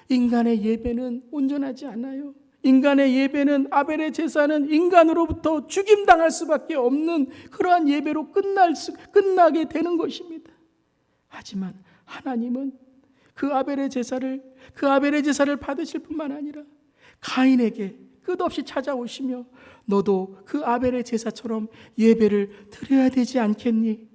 인간의 예배는 온전하지 않아요. 인간의 예배는 아벨의 제사는 인간으로부터 죽임당할 수밖에 없는 그러한 예배로 끝나게 되는 것입니다. 하지만 하나님은 그 아벨의 제사를 받으실 뿐만 아니라 가인에게 끝없이 찾아오시며 너도 그 아벨의 제사처럼 예배를 드려야 되지 않겠니?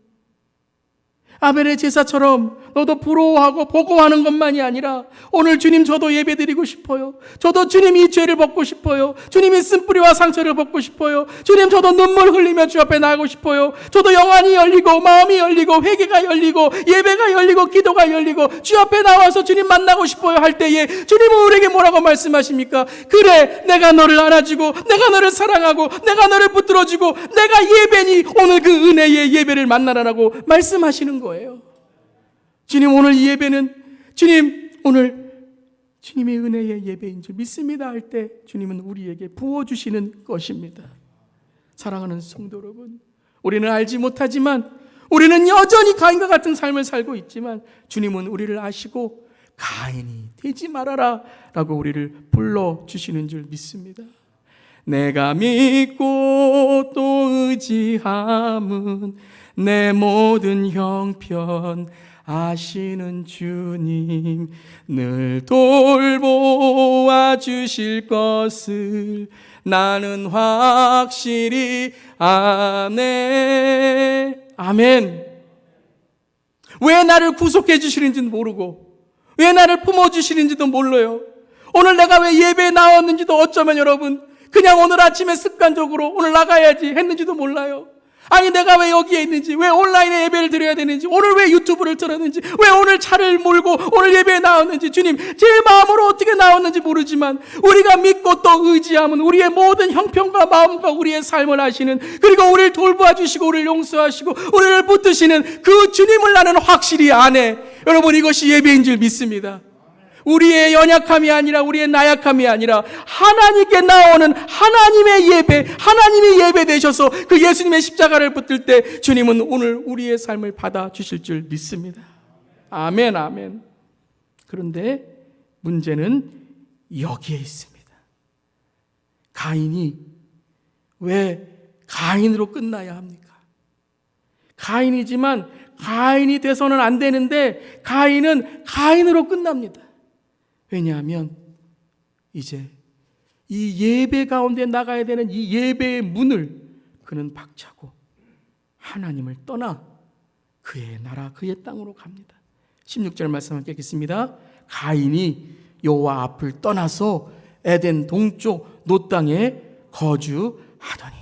아벨의 제사처럼 너도 부러워하고 보고하는 것만이 아니라 오늘 주님 저도 예배드리고 싶어요. 저도 주님 이 죄를 벗고 싶어요. 주님이 쓴뿌리와 상처를 벗고 싶어요. 주님 저도 눈물 흘리며 주 앞에 나가고 싶어요. 저도 영안이 열리고 마음이 열리고 회개가 열리고 예배가 열리고 기도가 열리고 주 앞에 나와서 주님 만나고 싶어요 할 때에 주님은 우리에게 뭐라고 말씀하십니까? 그래 내가 너를 안아주고 내가 너를 사랑하고 내가 너를 붙들어주고 내가 예배니 오늘 그 은혜의 예배를 만나라라고 말씀하시는 거예요. 주님 오늘 이 예배는 주님 오늘 주님의 은혜의 예배인 줄 믿습니다 할 때 주님은 우리에게 부어주시는 것입니다. 사랑하는 성도 여러분, 우리는 알지 못하지만 우리는 여전히 가인과 같은 삶을 살고 있지만 주님은 우리를 아시고 가인이 되지 말아라 라고 우리를 불러주시는 줄 믿습니다. 내가 믿고 또 의지함은 내 모든 형편 아시는 주님 늘 돌보아 주실 것을 나는 확실히 아네. 아멘. 왜 나를 구속해 주시는지는 모르고 왜 나를 품어 주시는지도 몰라요. 오늘 내가 왜 예배에 나왔는지도 어쩌면 여러분 그냥 오늘 아침에 습관적으로 오늘 나가야지 했는지도 몰라요. 아니 내가 왜 여기에 있는지, 왜 온라인에 예배를 드려야 되는지, 오늘 왜 유튜브를 틀었는지, 왜 오늘 차를 몰고 오늘 예배에 나왔는지, 주님 제 마음으로 어떻게 나왔는지 모르지만 우리가 믿고 또 의지하면 우리의 모든 형편과 마음과 우리의 삶을 아시는, 그리고 우리를 돌보아 주시고 우리를 용서하시고 우리를 붙드시는 그 주님을 나는 확실히 아네. 여러분 이것이 예배인 줄 믿습니다. 우리의 연약함이 아니라 우리의 나약함이 아니라 하나님께 나오는 하나님의 예배, 하나님이 예배 되셔서 그 예수님의 십자가를 붙들 때 주님은 오늘 우리의 삶을 받아주실 줄 믿습니다. 아멘, 아멘. 그런데 문제는 여기에 있습니다. 가인이 왜 가인으로 끝나야 합니까? 가인이지만 가인이 돼서는 안 되는데 가인은 가인으로 끝납니다. 왜냐하면 이제 이 예배 가운데 나가야 되는 이 예배의 문을 그는 박차고 하나님을 떠나 그의 나라 그의 땅으로 갑니다. 16절 말씀 함께 읽겠습니다. 가인이 여호와 앞을 떠나서 에덴 동쪽 노 땅에 거주하더니.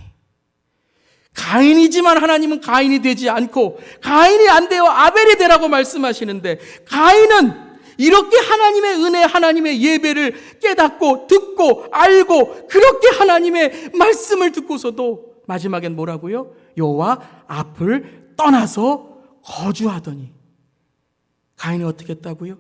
가인이지만 하나님은 가인이 되지 않고 가인이 안 되어 아벨이 되라고 말씀하시는데, 가인은 이렇게 하나님의 은혜, 하나님의 예배를 깨닫고 듣고 알고 그렇게 하나님의 말씀을 듣고서도 마지막엔 뭐라고요? 여호와 앞을 떠나서 거주하더니. 가인이 어떻게 했다고요?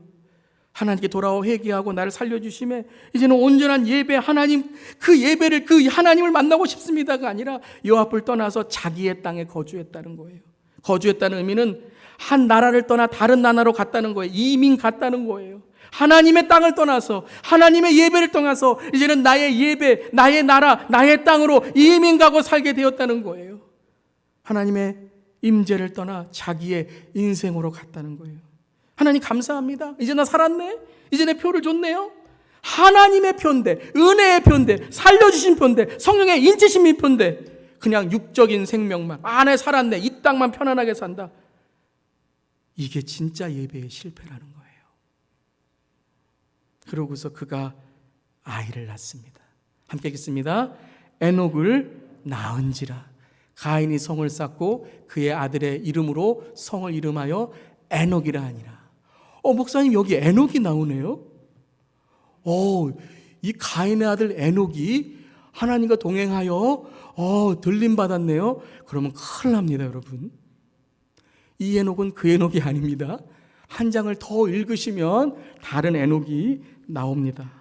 하나님께 돌아와 회개하고 나를 살려주심에 이제는 온전한 예배, 하나님 그 예배를, 그 하나님을 만나고 싶습니다가 아니라 여호와 앞을 떠나서 자기의 땅에 거주했다는 거예요. 거주했다는 의미는 한 나라를 떠나 다른 나라로 갔다는 거예요. 이민 갔다는 거예요. 하나님의 땅을 떠나서, 하나님의 예배를 떠나서 이제는 나의 예배, 나의 나라, 나의 땅으로 이민 가고 살게 되었다는 거예요. 하나님의 임재를 떠나 자기의 인생으로 갔다는 거예요. 하나님 감사합니다. 이제 나 살았네. 이제 내 표를 줬네요. 하나님의 표인데, 은혜의 표인데, 살려주신 표인데, 성령의 인치심의 표인데 그냥 육적인 생명만, 내 살았네, 이 땅만 편안하게 산다. 이게 진짜 예배의 실패라는 거예요. 그러고서 그가 아이를 낳습니다. 함께 읽겠습니다. 에녹을 낳은지라. 가인이 성을 쌓고 그의 아들의 이름으로 성을 이름하여 에녹이라 하니라. 목사님 여기 에녹이 나오네요. 이 가인의 아들 에녹이 하나님과 동행하여 들림 받았네요. 그러면 큰일 납니다, 여러분. 이 에녹은 그 에녹이 아닙니다. 한 장을 더 읽으시면 다른 에녹이 나옵니다.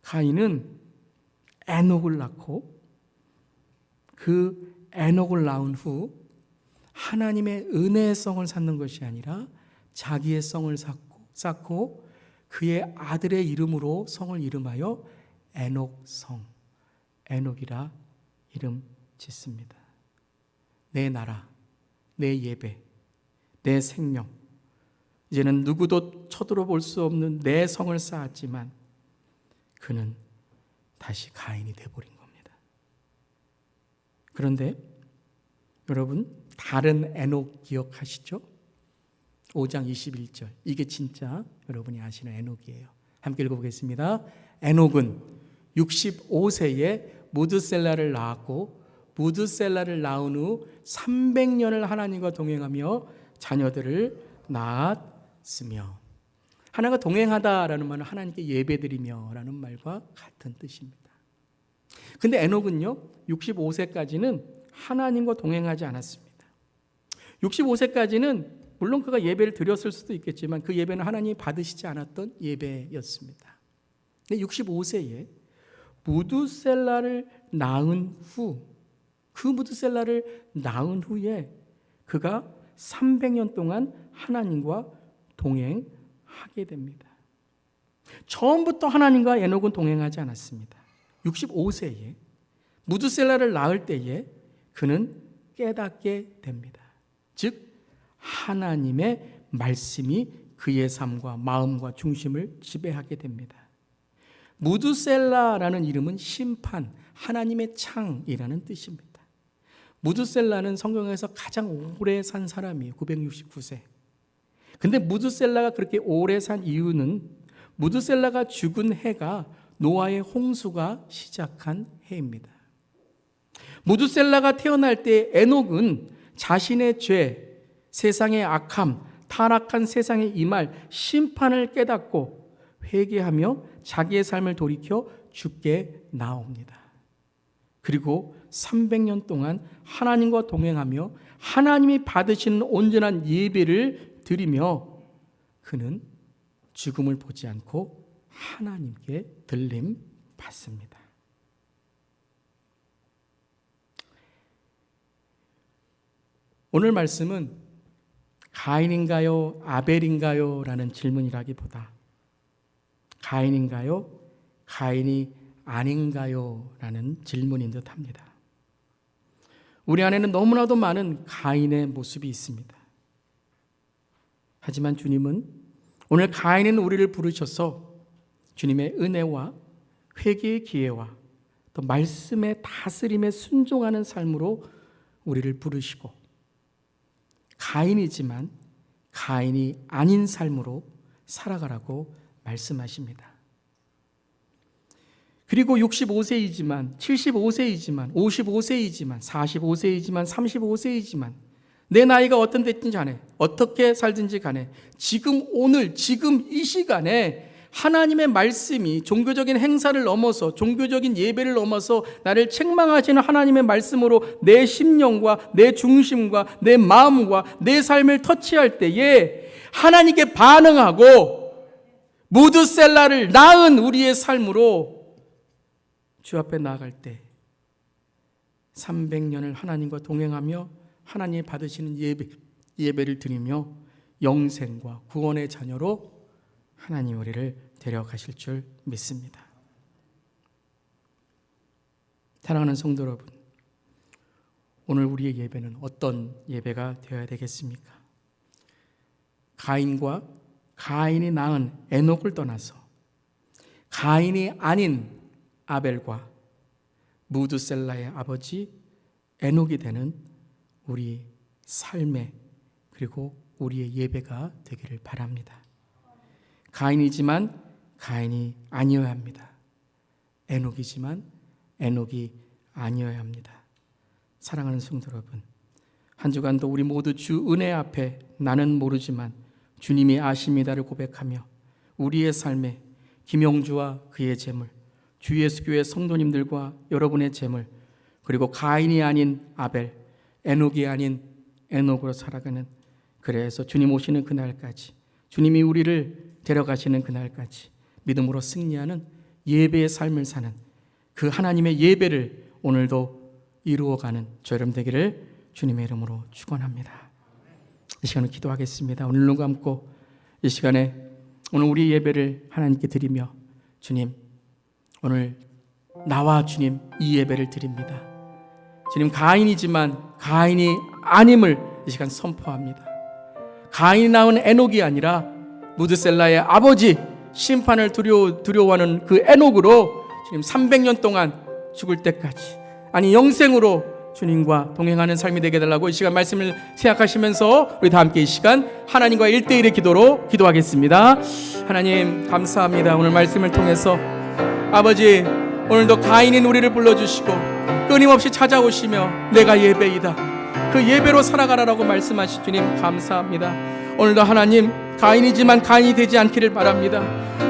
가인은 에녹을 낳고 그 에녹을 낳은 후 하나님의 은혜의 성을 쌓는 것이 아니라 자기의 성을 쌓고 그의 아들의 이름으로 성을 이름하여 에녹성, 에녹이라 이름 짓습니다. 내 나라, 내 예배, 내 생명, 이제는 누구도 쳐들어볼 수 없는 내 성을 쌓았지만 그는 다시 가인이 되어버린 겁니다. 그런데 여러분, 다른 에녹 기억하시죠? 5장 21절, 이게 진짜 여러분이 아시는 에녹이에요. 함께 읽어보겠습니다. 에녹은 65세에 무드셀라를 낳았고 무드셀라를 낳은 후 300년을 하나님과 동행하며 자녀들을 낳았으며. 하나님과 동행하다라는 말은 하나님께 예배드리며 라는 말과 같은 뜻입니다. 근데 에녹은요 65세까지는 하나님과 동행하지 않았습니다. 65세까지는 물론 그가 예배를 드렸을 수도 있겠지만 그 예배는 하나님이 받으시지 않았던 예배였습니다. 근데 65세에 무드셀라를 낳은 후, 그 무드셀라를 낳은 후에 그가 300년 동안 하나님과 동행하게 됩니다. 처음부터 하나님과 에녹은 동행하지 않았습니다. 65세에 무드셀라를 낳을 때에 그는 깨닫게 됩니다. 즉 하나님의 말씀이 그의 삶과 마음과 중심을 지배하게 됩니다. 무드셀라라는 이름은 심판, 하나님의 창이라는 뜻입니다. 무드셀라는 성경에서 가장 오래 산 사람이에요. 969세. 근데 무드셀라가 그렇게 오래 산 이유는 무드셀라가 죽은 해가 노아의 홍수가 시작한 해입니다. 무드셀라가 태어날 때 에녹은 자신의 죄, 세상의 악함, 타락한 세상에 임할 심판을 깨닫고 회개하며 자기의 삶을 돌이켜 죽게 나옵니다. 그리고 300년 동안 하나님과 동행하며 하나님이 받으시는 온전한 예배를 드리며 그는 죽음을 보지 않고 하나님께 들림 받습니다. 오늘 말씀은 가인인가요? 아벨인가요? 라는 질문이라기보다 가인인가요? 가인이 아닌가요? 라는 질문인 듯 합니다. 우리 안에는 너무나도 많은 가인의 모습이 있습니다. 하지만 주님은 오늘 가인인 우리를 부르셔서 주님의 은혜와 회개의 기회와 또 말씀의 다스림에 순종하는 삶으로 우리를 부르시고 가인이지만 가인이 아닌 삶으로 살아가라고 말씀하십니다. 그리고 65세이지만 75세이지만 55세이지만 45세이지만 35세이지만 내 나이가 어떤 됐든지 간에 어떻게 살든지 간에 지금 오늘 지금 이 시간에 하나님의 말씀이 종교적인 행사를 넘어서 종교적인 예배를 넘어서 나를 책망하시는 하나님의 말씀으로 내 심령과 내 중심과 내 마음과 내 삶을 터치할 때에 하나님께 반응하고 무드셀라를 낳은 우리의 삶으로 주 앞에 나아갈 때 300년을 하나님과 동행하며 하나님이 받으시는 예배를 드리며 영생과 구원의 자녀로 하나님 우리를 데려가실 줄 믿습니다. 사랑하는 성도 여러분, 오늘 우리의 예배는 어떤 예배가 되어야 되겠습니까? 가인과 가인이 낳은 에녹을 떠나서 가인이 아닌 아벨과 무드셀라의 아버지 에녹이 되는 우리 삶의 그리고 우리의 예배가 되기를 바랍니다. 가인이지만 가인이 아니어야 합니다. 에녹이지만 에녹이 아니어야 합니다. 사랑하는 성도 여러분, 한 주간도 우리 모두 주 은혜 앞에 나는 모르지만 주님이 아십니다를 고백하며 우리의 삶에 김용주와 그의 재물, 주 예수교회 성도님들과 여러분의 재물, 그리고 가인이 아닌 아벨, 에녹이 아닌 에녹으로 살아가는, 그래서 주님 오시는 그날까지, 주님이 우리를 데려가시는 그날까지 믿음으로 승리하는 예배의 삶을 사는 그 하나님의 예배를 오늘도 이루어가는 저 여러분 되기를 주님의 이름으로 축원합니다. 이 시간을 기도하겠습니다. 오늘 눈 감고 이 시간에 오늘 우리 예배를 하나님께 드리며 주님, 오늘 나와 주님 이 예배를 드립니다. 주님, 가인이지만 가인이 아님을 이 시간 선포합니다. 가인이 낳은 에녹이 아니라 무드셀라의 아버지, 심판을 두려워하는 그 에녹으로 주님 300년 동안 죽을 때까지, 아니 영생으로 주님과 동행하는 삶이 되게 해달라고 이 시간 말씀을 생각하시면서 우리 다 함께 이 시간 하나님과 1대1의 기도로 기도하겠습니다. 하나님 감사합니다. 오늘 말씀을 통해서 아버지, 오늘도 가인인 우리를 불러주시고 끊임없이 찾아오시며 내가 예배이다, 그 예배로 살아가라라고 말씀하신 주님 감사합니다. 오늘도 하나님, 가인이지만 가인이 되지 않기를 바랍니다.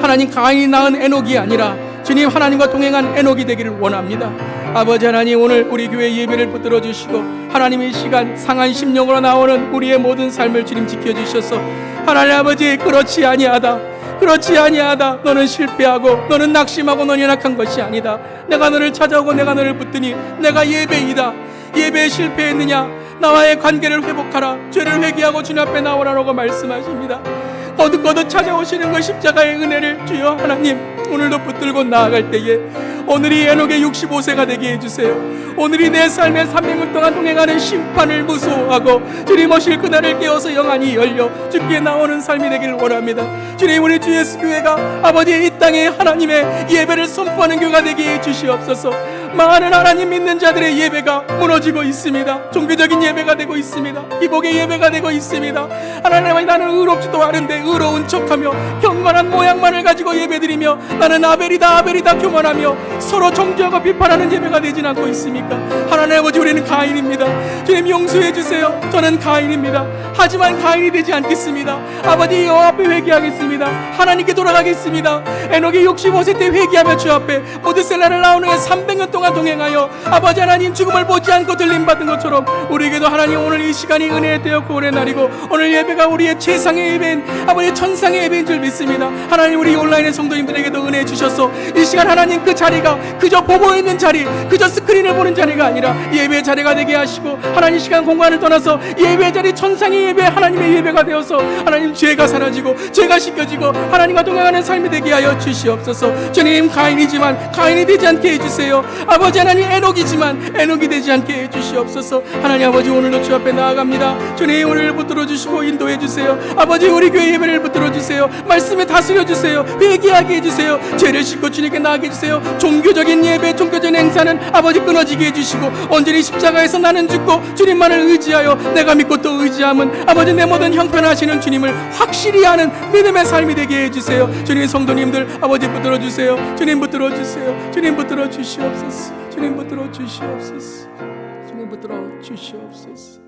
하나님, 가인이 낳은 에녹이 아니라 주님 하나님과 동행한 에녹이 되기를 원합니다. 아버지 하나님, 오늘 우리 교회 예배를 붙들어 주시고 하나님의 이 시간 상한 심령으로 나오는 우리의 모든 삶을 주님 지켜주셔서 하나님 아버지, 그렇지 아니하다, 너는 실패하고 너는 낙심하고 너는 연약한 것이 아니다. 내가 너를 찾아오고 내가 너를 붙드니 내가 예배이다. 예배에 실패했느냐? 나와의 관계를 회복하라. 죄를 회개하고 주님 앞에 나오라라고 말씀하십니다. 거듭거듭 찾아오시는 그 십자가의 은혜를 주여 하나님 오늘도 붙들고 나아갈 때에 오늘이 에녹의 65세가 되게 해주세요. 오늘이 내 삶의 300년 동안 동행하는 심판을 무서워하고 주님 오실 그날을 깨어서 영안이 열려 주께 나오는 삶이 되기를 원합니다. 주님, 우리 주 예수 교회가 아버지 이 땅에 하나님의 예배를 선포하는 교회가 되게 해주시옵소서. 많은 하나님 믿는 자들의 예배가 무너지고 있습니다. 종교적인 예배가 되고 있습니다. 기복의 예배가 되고 있습니다. 하나님, 나는 의롭지도 않은데 의로운 척하며 경건한 모양만을 가지고 예배드리며 나는 아벨이다 교만하며 서로 정죄하고 비판하는 예배가 되진 않고 있습니까? 하나님 아버지, 우리는 가인입니다. 주님 용서해 주세요. 저는 가인입니다. 하지만 가인이 되지 않겠습니다. 아버지, 여호와 앞에 회개하겠습니다. 하나님께 돌아가겠습니다. 에녹이 65세 때 회개하며 주 앞에 모드셀라를 나오는 300년 동안 동행하여 아버지 하나님 죽음을 보지 않고 들림받은 것처럼 우리에게도 하나님 오늘 이 시간이 은혜의 때요 구원의 날이고 오늘 예배가 우리의 최상의 예배인 아버지 천상의 예배인 줄 믿습니다. 하나님, 우리 온라인의 성도님들에게도 은혜 주셔서 이 시간 하나님 그 자리가 그저 보고 있는 자리, 그저 스크린을 보는 자리가 아니라 예배의 자리가 되게 하시고 하나님 시간 공간을 떠나서 예배의 자리, 천상의 예배, 하나님의 예배가 되어서 하나님 죄가 사라지고 죄가 씻겨지고 하나님과 동행하는 삶이 되게 하여 주시옵소서. 주님, 가인이지만 가인이 되지 않게 해주세요. 아버지 하나님, 에녹이지만 에녹이 되지 않게 해주시옵소서. 하나님 아버지, 오늘도 주 앞에 나아갑니다. 주님, 우리를 붙들어 주시고 인도해 주세요. 아버지, 우리 교회 예배를 붙들어 주세요. 말씀에 다스려 주세요. 회개하게 해주세요. 죄를 씻고 주님께 나아게 해주세요. 종교적인 예배, 종교적인 행사는 아버지 끊어지게 해주시고 온전히 십자가에서 나는 죽고 주님만을 의지하여 내가 믿고 또 의지함은 아버지 내 모든 형편하시는 주님을 확실히 아는 믿음의 삶이 되게 해주세요. 주님, 성도님들 아버지 붙들어 주세요. 주님 붙들어 주세요. 주님 붙들어 주시옵소서. 주님 붙들어 주시옵소서. 주님 붙들어 주시옵소서.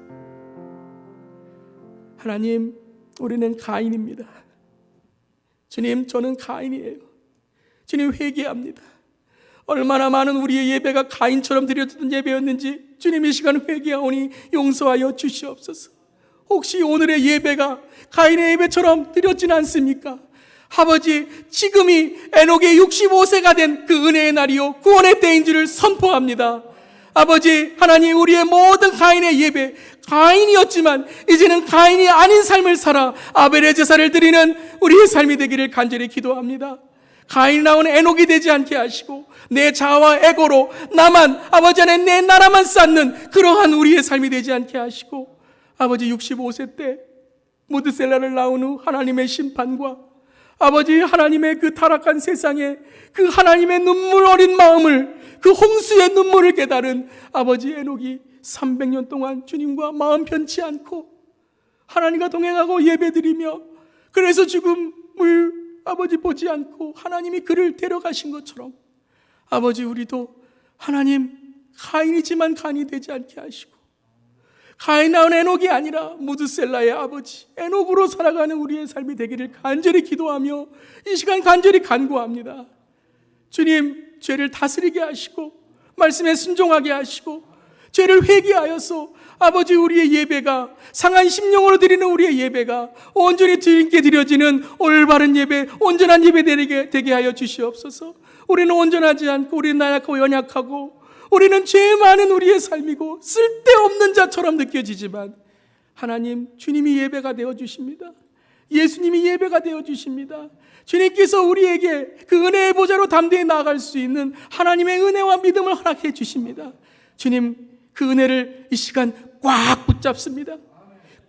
하나님, 우리는 가인입니다. 주님, 저는 가인이에요. 주님, 회개합니다. 얼마나 많은 우리의 예배가 가인처럼 드려졌던 예배였는지 주님, 이 시간 회개하오니 용서하여 주시옵소서. 혹시 오늘의 예배가 가인의 예배처럼 드렸지는 않습니까? 아버지, 지금이 에녹의 65세가 된 그 은혜의 날이요 구원의 때인 줄을 선포합니다. 아버지 하나님, 우리의 모든 가인의 예배, 가인이었지만 이제는 가인이 아닌 삶을 살아 아벨의 제사를 드리는 우리의 삶이 되기를 간절히 기도합니다. 가인이 나온 에녹이 되지 않게 하시고 내 자아와 에고로 나만, 아버지 안에 내 나라만 쌓는 그러한 우리의 삶이 되지 않게 하시고 아버지 65세 때 모드셀라를 낳은 후 하나님의 심판과 아버지 하나님의 그 타락한 세상에 그 하나님의 눈물 어린 마음을, 그 홍수의 눈물을 깨달은 아버지 에녹이 300년 동안 주님과 마음 편치 않고 하나님과 동행하고 예배드리며 그래서 죽음을 아버지 보지 않고 하나님이 그를 데려가신 것처럼 아버지, 우리도 하나님 가인이지만 가인이 되지 않게 하시고 가인 낳은 에녹이 아니라 무드셀라의 아버지 에녹으로 살아가는 우리의 삶이 되기를 간절히 기도하며 이 시간 간절히 간구합니다. 주님, 죄를 다스리게 하시고 말씀에 순종하게 하시고 죄를 회개하여서 아버지, 우리의 예배가 상한 심령으로 드리는 우리의 예배가 온전히 주님께 드려지는 올바른 예배, 온전한 예배 되게 하여 주시옵소서. 우리는 온전하지 않고 우리는 나약하고 연약하고 우리는 죄 많은 우리의 삶이고 쓸데없는 자처럼 느껴지지만 하나님, 주님이 예배가 되어주십니다. 예수님이 예배가 되어주십니다. 주님께서 우리에게 그 은혜의 보좌로 담대히 나아갈 수 있는 하나님의 은혜와 믿음을 허락해 주십니다. 주님, 그 은혜를 이 시간 꽉 붙잡습니다.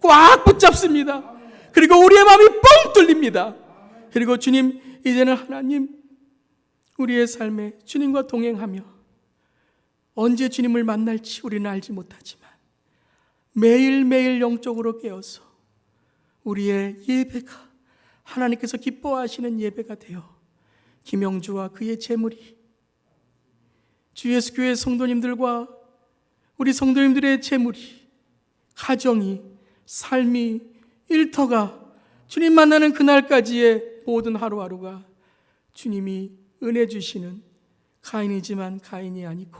꽉 붙잡습니다. 그리고 우리의 마음이 뻥 뚫립니다. 그리고 주님, 이제는 하나님, 우리의 삶에 주님과 동행하며 언제 주님을 만날지 우리는 알지 못하지만 매일매일 영적으로 깨어서 우리의 예배가 하나님께서 기뻐하시는 예배가 되어 김영주와 그의 재물이 주 예수 교회 성도님들과 우리 성도님들의 재물이, 가정이, 삶이, 일터가 주님 만나는 그날까지의 모든 하루하루가 주님이 은혜 주시는 가인이지만 가인이 아니고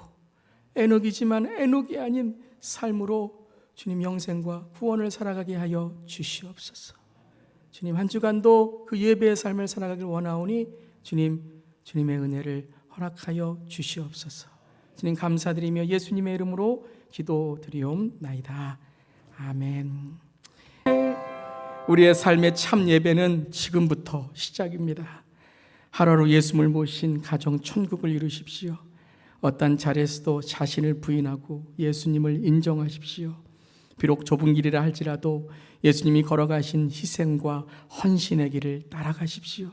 에녹이지만 에녹이 아닌 삶으로 주님 영생과 구원을 살아가게 하여 주시옵소서. 주님, 한 주간도 그 예배의 삶을 살아가길 원하오니 주님의 은혜를 허락하여 주시옵소서. 주님 감사드리며 예수님의 이름으로 기도드리옵나이다. 아멘. 우리의 삶의 참 예배는 지금부터 시작입니다. 하루하루 예수님을 모신 가정 천국을 이루십시오. 어떤 자리에서도 자신을 부인하고 예수님을 인정하십시오. 비록 좁은 길이라 할지라도 예수님이 걸어가신 희생과 헌신의 길을 따라가십시오.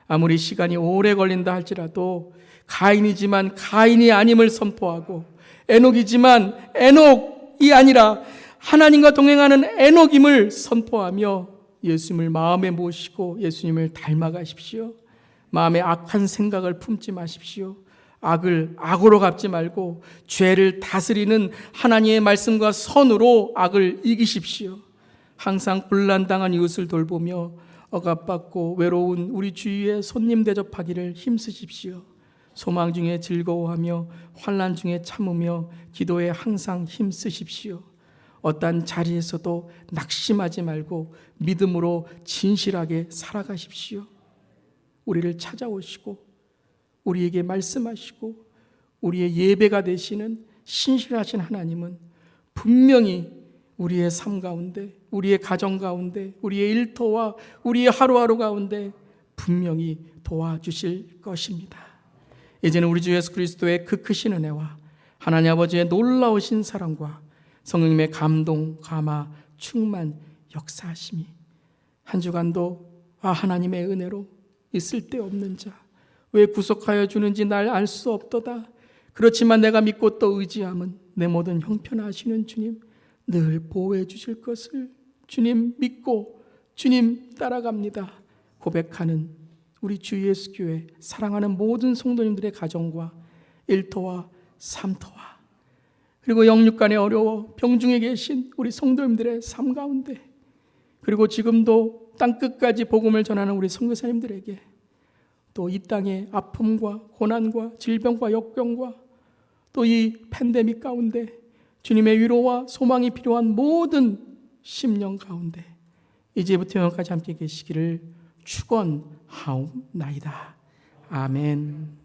아무리 시간이 오래 걸린다 할지라도 가인이지만 가인이 아님을 선포하고, 에녹이지만 에녹이 아니라 하나님과 동행하는 에녹임을 선포하며 예수님을 마음에 모시고 예수님을 닮아가십시오. 마음에 악한 생각을 품지 마십시오. 악을 악으로 갚지 말고 죄를 다스리는 하나님의 말씀과 선으로 악을 이기십시오. 항상 곤란당한 이웃을 돌보며 억압받고 외로운 우리 주위에 손님 대접하기를 힘쓰십시오. 소망 중에 즐거워하며 환난 중에 참으며 기도에 항상 힘쓰십시오. 어떠한 자리에서도 낙심하지 말고 믿음으로 진실하게 살아가십시오. 우리를 찾아오시고 우리에게 말씀하시고 우리의 예배가 되시는 신실하신 하나님은 분명히 우리의 삶 가운데, 우리의 가정 가운데, 우리의 일터와 우리의 하루하루 가운데 분명히 도와주실 것입니다. 이제는 우리 주 예수 그리스도의 그 크신 은혜와 하나님 아버지의 놀라우신 사랑과 성령님의 감동, 감화, 충만, 역사하심이 한 주간도 하나님의 은혜로 있을 데 없는 자, 왜 구속하여 주는지 날 알 수 없도다. 그렇지만 내가 믿고 또 의지함은 내 모든 형편하시는 주님 늘 보호해 주실 것을 주님 믿고 주님 따라갑니다 고백하는 우리 주 예수 교회 사랑하는 모든 성도님들의 가정과 일터와 삶터와 그리고 영육간에 어려워 병중에 계신 우리 성도님들의 삶 가운데, 그리고 지금도 땅끝까지 복음을 전하는 우리 선교사님들에게 또 이 땅의 아픔과 고난과 질병과 역병과 또 이 팬데믹 가운데 주님의 위로와 소망이 필요한 모든 심령 가운데 이제부터 영원까지 함께 계시기를 축원하옵나이다. 아멘.